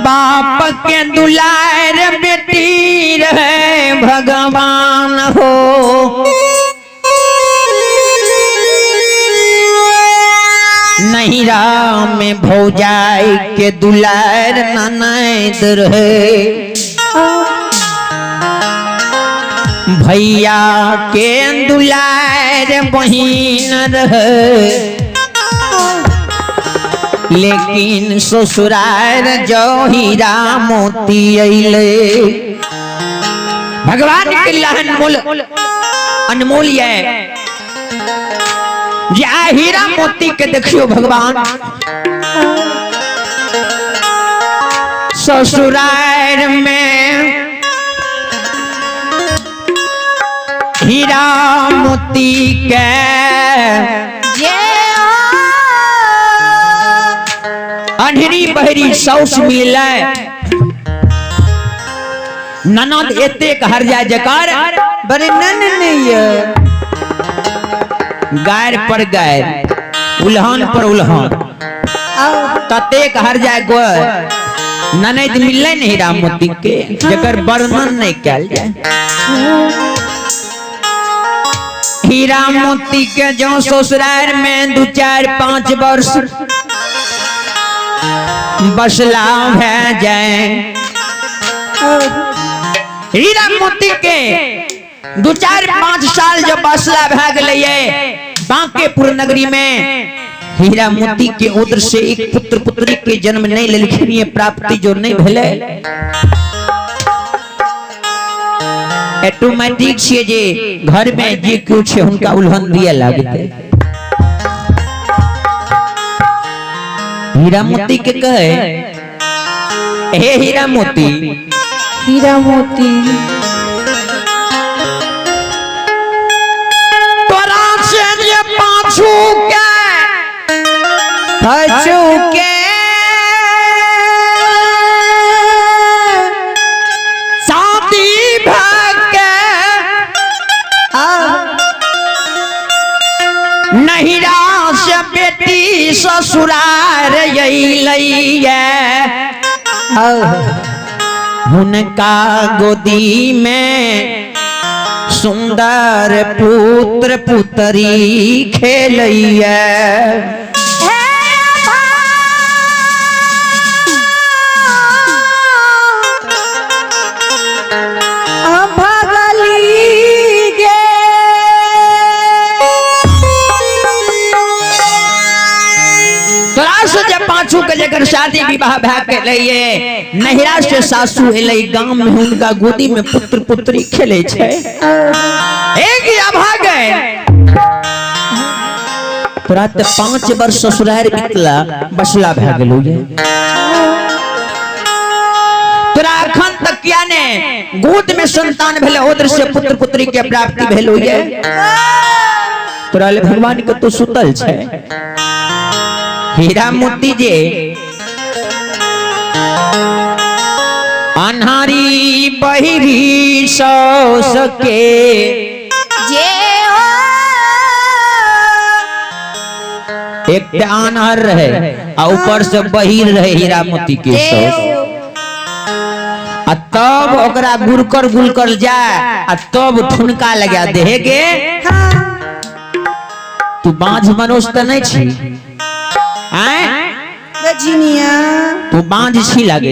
बाप के दुलार बेटी रहे भगवान हो। नैरा में भौजाई के दुलार ननद रहे। भैया के दुलार बहिन रहे। लेकिन ससुराल जो हीरा मोती अइले। भगवान के लाहन अनमोल है। या हीरा मोती के देखियो भगवान ससुराल में हीरा मोती के अंधेरी बहरी सौस मिले। ननद एते हर जाए जकार बड़े नन नहीं है। गायर पर गायर उल्हान पर उल्हान तते हर जाए गो ननद मिले नहीं राम मोती के जकर वर्णन नहीं कल जाए। हीरा मोती के जो ससुराल में 2 4 5 वर्ष बसला है जाए। हीरा मोती के 2 4 5 साल जब बसला भै गए बांकेपुर नगरी में हीरा मोती के उधर से एक पुत्र पुत्री के जन्म नहीं लेलखिन। प्राप्ति जो नहीं भेले ऑटोमेटिक से जे घर में जे कुछ है उनका उल्हन दिया लागते। हीरा मोती के कहे हे हीरा मोती तोरा से ये पाछू के शादी भागे नहिरा से बेटी ससुराल अइले। उनका गोदी में सुंदर पुत्र पुत्री खेलैया। पांचों के जगह शादी विवाह भै के लिए नहिरा से सासू एले। गांव में उनका गोदी में पुत्र पुत्री खेले छे। एक या भागे तुरंत 5 वर्ष ससुराल बीतला बसला भै गेलु। तोरा अखन तक क्या ने गोद में संतान भेले उधर से पुत्र पुत्री के प्राप्ति भेलु। तोरा ले भगवान के तो सुतल छे। हीरा मोती जे अन्हारी बहिरी सौ सके एक अनहर रहे और ऊपर से बहिर रहे हीरा मोती के सौ। तब ओकरा गुलकर जाए तब ठुनका लगा दे के तू बांझ मनुष्य तो नहीं छी। तू बांझ छी लागे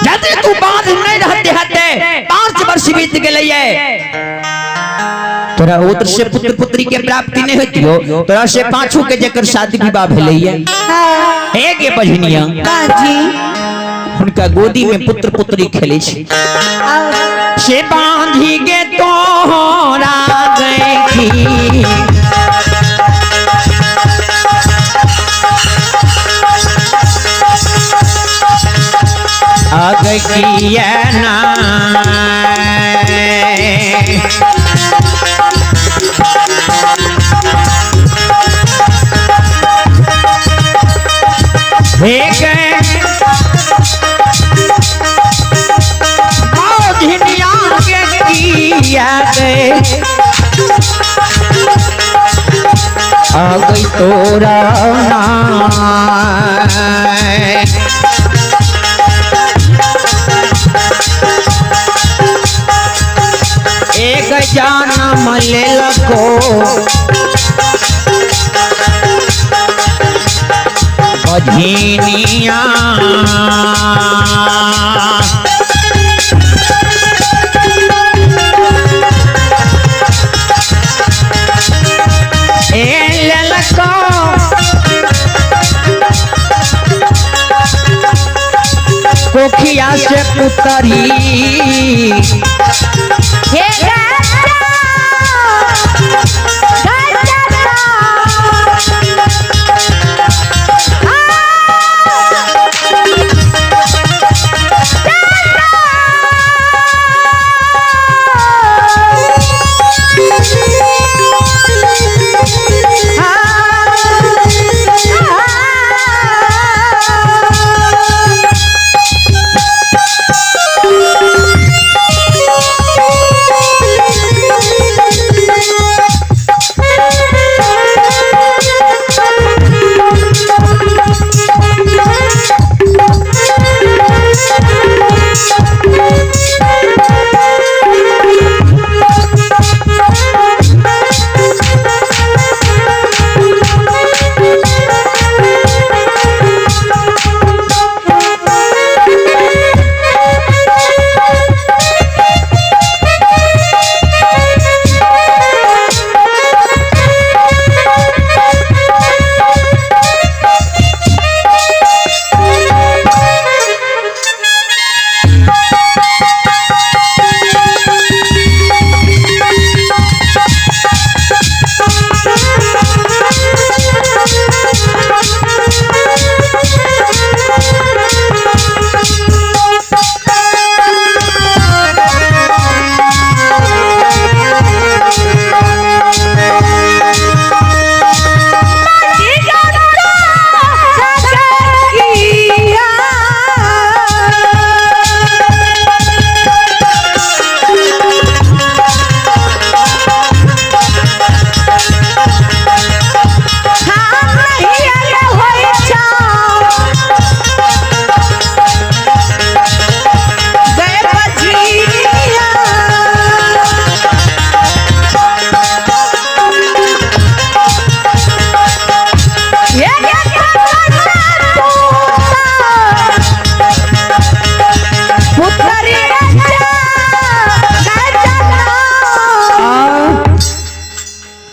जदि तू बांझ नहीं रहते 5 वर्ष बीत गए तोरा उधर से पुत्र पुत्री के प्राप्ति नहीं होती हो। तोरा से पांचों के जकर शादी विवाह भेलैया। हे गे बहिनिया उनका गोदी में पुत्र पुत्री खेले से बांधी गे तोहरा गई आगे किया ना आ गई तोरा नाम ले लको बजनिया कोखिया से पुतरी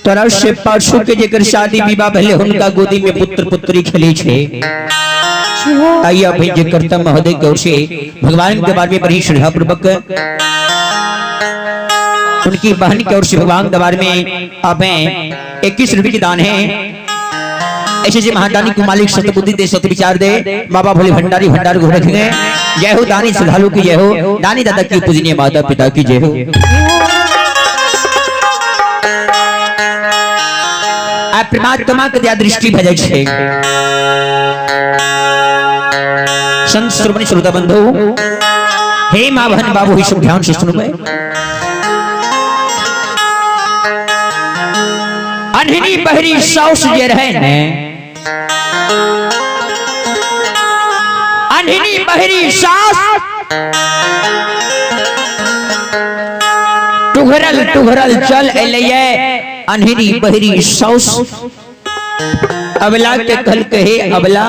तोरा से पाछू के जेकर शादी विवाह भले उनका गोदी में पुत्र पुत्री खेले छे आइया भाई जे करता महोदय की ओर से भगवान के बारे में बड़ी श्रद्धा पूर्वक उनकी बहन की ओर से भगवान के बारे में आप 21 रुपए की दान है। ऐसे जी महादानी को मालिक सतबुद्धि दे सत विचार दे बाबा भोले भंडारी भंडार को रखेंगे। जय हो दानी श्रद्धालु की जय हो, दानी दादा की पूजनीय माता पिता की जय हो। परमात्मा के दिया दृष्टि भेजे छे संत श्रवणी श्रोता बंधु हे मां बहन बाबू ही सब ध्यान से सुनो। अनहिनी बहरी साउस जे रहे ने अनहिनी बहरी सास टुघरल टुघरल चल एलिए अनहिनी बहरी साउस अबला के कल कहे अबला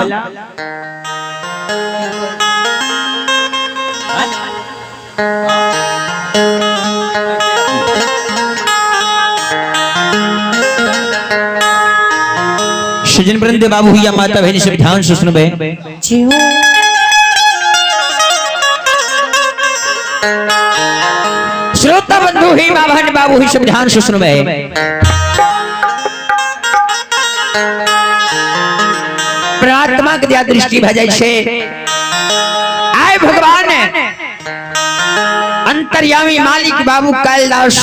सजन वृंद बाबू या माता बहन सब ध्यान से सुनबे। श्रोता बंधु ही मां बहन बाबू ही सब ध्यान से सुनबे। प्रार्थना के दिया दृष्टि भेजे छे आय भगवान अंतर्यामी मालिक बाबू कालिदास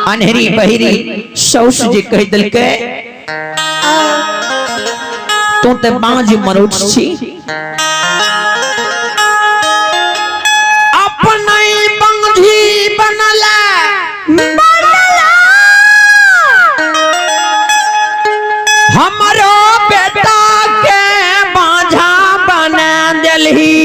अनहरी बहिरी सौस जे कह दिल के तो ते बाज मनुष्य छी अपने बंधी बनला हमरो बेटा के बांझा बना देलही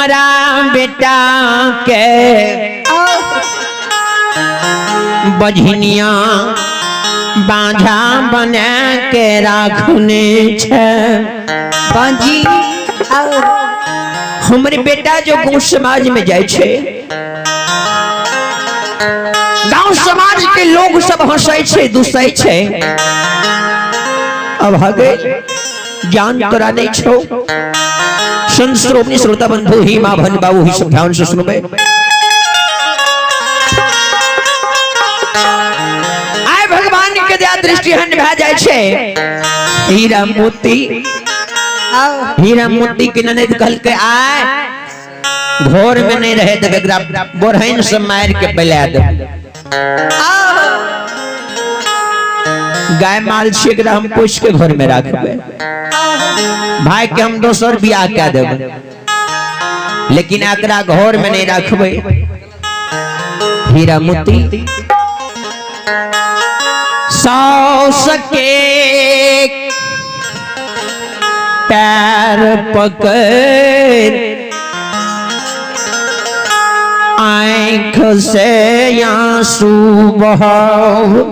हमरा बेटा के बझनिया बांझा बना के राखने छे बाजी हमरे बेटा जो गाँव समाज में जाए छे गाँव समाज के लोग सब हंसे छे दुसै छे अब हगे ज्ञान तोरा नहीं छो संत श्रोमणी श्रोता बंधु ही मां भन बाबू ही सब ध्यान से सुनबे आय भगवान के दया दृष्टि हन भा जाय छे हीरा मोती के ननद कहल के आय घोर में नहीं रहे देबे बोरहन से मार के पला दे गाय माल छिकरा हम पोछ के घर में रखबे भाई के हम दोसर बियाह क्या देबे लेकिन एकरा घर में नहीं रखबे हीरा मोती सास के पैर पकड़ आँख से आंसू बहाओ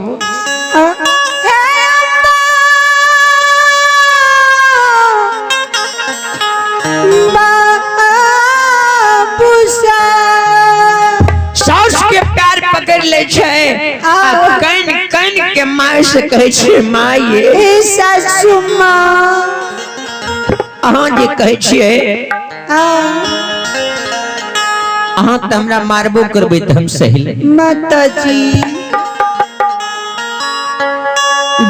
सास के पैर पकड़ ले छे कन कन के माय से कहे छे माये सासू माँ अहाँ जे कहे छिए अहाँ त हमरा मारबो करबे त हम सही माताजी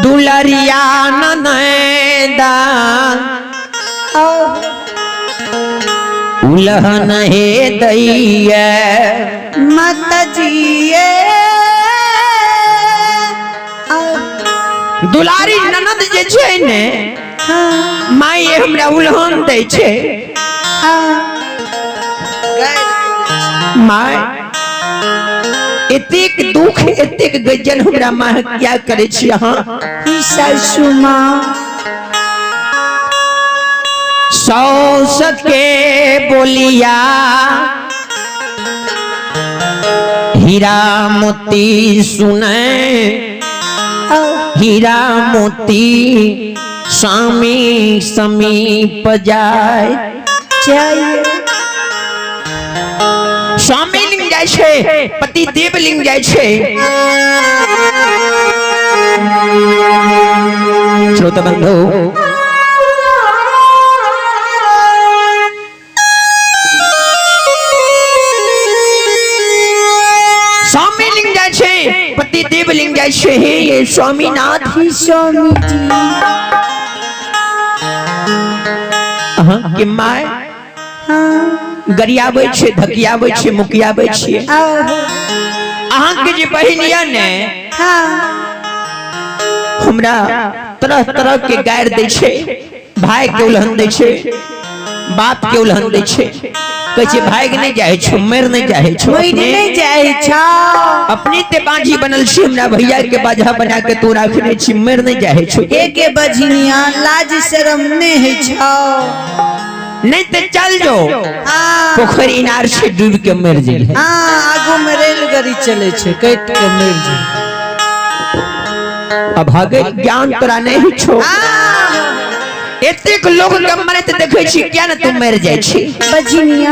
दुलरिया ननैदा उलहन हे दैया माताजी दुलारी ननद जे छै ने माई हमरा उलहन दै छै माय एतेक दुख एतेक गजन हमरा मां क्या करे छी अहाँ सासू माँ सास के बोलिया हीरा मोती सुने हीरा मोती स्वामी समीप जाए स्वामी लिंग जाय छे पति देव लिंग जाय छे श्रोता बंधु स्वामी लिंग जाय छे पति देव लिंग जाय छे हे ये स्वामीनाथ ही स्वामी जी के माय गरियाबे छे धकियाबे छे मुकियाबे छे अहाँ के जे बहिनिया ने हमरा तरह तरह के गायर दे छे भाई के उलहन दे छे बाप के उलहन दे छे कहे छे भाई के नहीं जाए छो मर नहीं जाए छो नहीं जाए छो अपने ते बांझी बनल छी हमरा भैया के बाजा बना के तू राखने छी मर नहीं जाए छो एके बजनिया लाज शरम नहीं है छो नहीं ते चल जो पोखरी इनार से डूब के मर जाए आगू में रेलगाड़ी चले छे कट के मर जाए अब आगे ज्ञान तोरा नहीं छो एतेक लोग के मरत देखे छी क्या ना तू मर जाय छी बजनिया